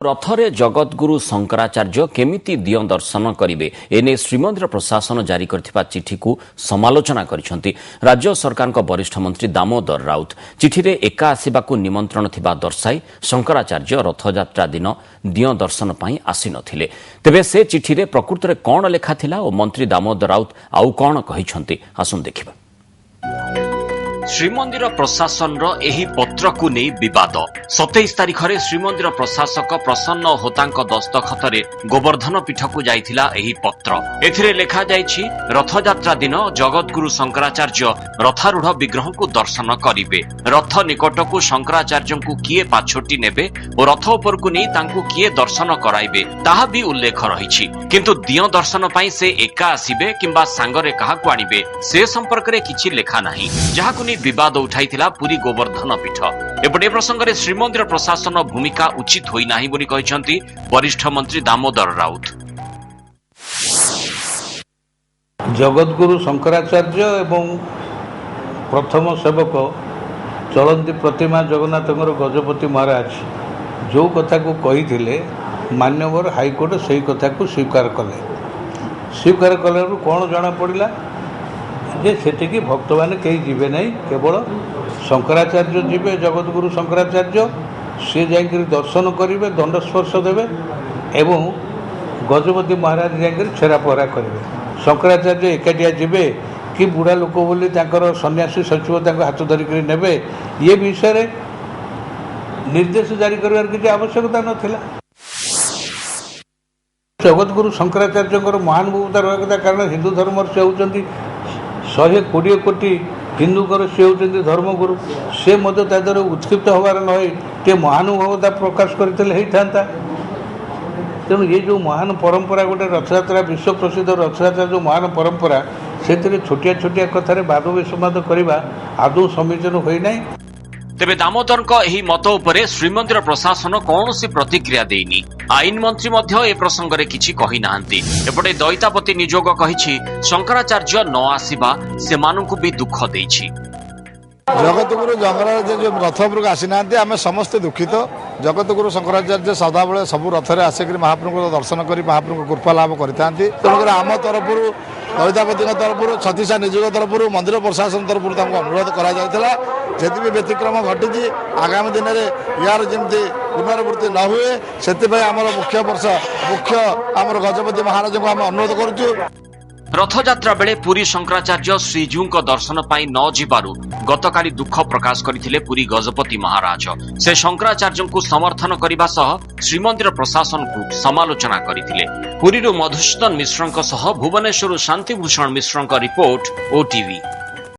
रथरे जगतगुरु शंकराचार्य केमिति दिय दर्शन करेंगे एने श्रीमंदिर प्रशासन जारी करथिबा चिठी को समालोचना करिसेंती राज्य सरकार वरिष्ठ मंत्री दामोदर राउत। चिठी रे एका आसिबाकू निमंत्रण थिबा दर्शाई शंकराचार्य रथयात्रा दिन दिय दर्शन पई आसी नथिले। तेबे से चिठी रे प्रकृत रे कोन लेखा थिला और मंत्री दामोदर राउत आउ कोन कहिसेंती आसुन देखिबा। श्रीमंदिर प्रशासन एही पत्र को नहीं विवाद 27 तारिख में श्रीमंदिर प्रशासक प्रसन्न होतांक दस्तखतरे गोवर्धन पीठ को जाइथिला एही पत्र। एथिरे लेखा जाइछि रथयात्रा दिन जगतगुरु शंकराचार्य रथारूढ़ विग्रह को दर्शन करिवे। रथ निकट को शंकराचार्य को किए पाछोटी नेबे और रथ उपर को नहीं तांकु किए दर्शन कराइबे ताहा भी उल्लेख रहिछि। किंतु दिय दर्शन पई से एका आसीबे किंबा सांगरे काहाकु आनिबे से संपर्क रे किछि लेखा नाही, जाहाकु विवाद उठाइथिला पुरी गोवर्धन पीठ। एपटे प्रसंग में श्रीमंदिर प्रशासन भूमिका उचित होई नाही बोली कहिसेंती वरिष्ठ मंत्री दामोदर राउत। जगतगुरु शंकराचार्य एवं प्रथम सेवक चलंती प्रतिमा जगन्नाथ गजपति महाराज जो कथा को कही मान्यवर हाईकोर्ट से कथा को स्वीकार कले कौन जना पड़ा जे सेठिकी भक्त मैंने कहीं जीवे नहीं, केवल शंकराचार्य जीवे। जगतगुरु शंकराचार्य सी जाकर दर्शन करेंगे, दंडस्पर्श देवे एवं गजपति महाराज जाकर छेरा पहरा करेंगे। शंकराचार्य एकाटिया जीवे कि बुढ़ा लोक बोली सन्यासी सचिव हाथ धरिक नेबे ये विषय निर्देश जारी कर किसी आवश्यकता नाला। जगतगुरु शंकराचार्य महानुभवता रहा कथा, कारण हिंदू धर्म से होती 120 कोटी हिंदूकर सी होती धर्मगुरु। से मध्य उत्क्षिप्त हबार न महानुभवता प्रकाश करते था। तेणु ये जो महान परंपरा गोटे रथयात्रा विश्व प्रसिद्ध रथयात्रा जो महान परंपरा से छोटिया छोटिया कथार वाद विसंवाद करने आदौ समीचीन होना। तेबे दामोदर एही मत उपरे श्रीमंदिर प्रशासन कौनसी प्रतिक्रिया देनी। आईन मंत्री मध्य ए प्रसंग में किछि कहि नाहंती। एपटे दैतापति निजोग कहिछि शंकराचार्य न आसीबा सेमानंकु भी दुख देछि। जगतगुरु शंकराचार्य रथ उपरକୁ ଆସିନାହାନ୍ତି, ଆମେ ସମସ୍ତେ ଦୁଃଖିତ। जगतगुरु शंकराचार्य सदाबले सबु रथरे आसिक महाप्रभु दर्शन कर महाप्रभु कृपा लाभ करते। तेणुक आम तरफ दैतापति तरफ छत्तीसा निजोग तरफ मंदिर प्रशासन तरफ अनुरोध करा भी व्यतिक्रम घटी आगामी दिन में यार जमी पुनरावृत्ति न हुए से मुख्य आमर गजपति महाराज को आम अनुरोध करुचु। रथयात्रा बेले पुरी शंकराचार्य श्रीजीऊ दर्शन पाई न जिबारु गतकाली दुख प्रकाश करथिले पुरी गजपति महाराज। से शंकराचार्य को समर्थन करने सह श्रीमंदिर प्रशासन को समालोचना करथिले। पुरीरु मधुसूदन मिश्रଙ୍କ सह भुवनेश्वर शांतिभूषण मिश्रଙ୍କ रिपोर्ट ओटीवी।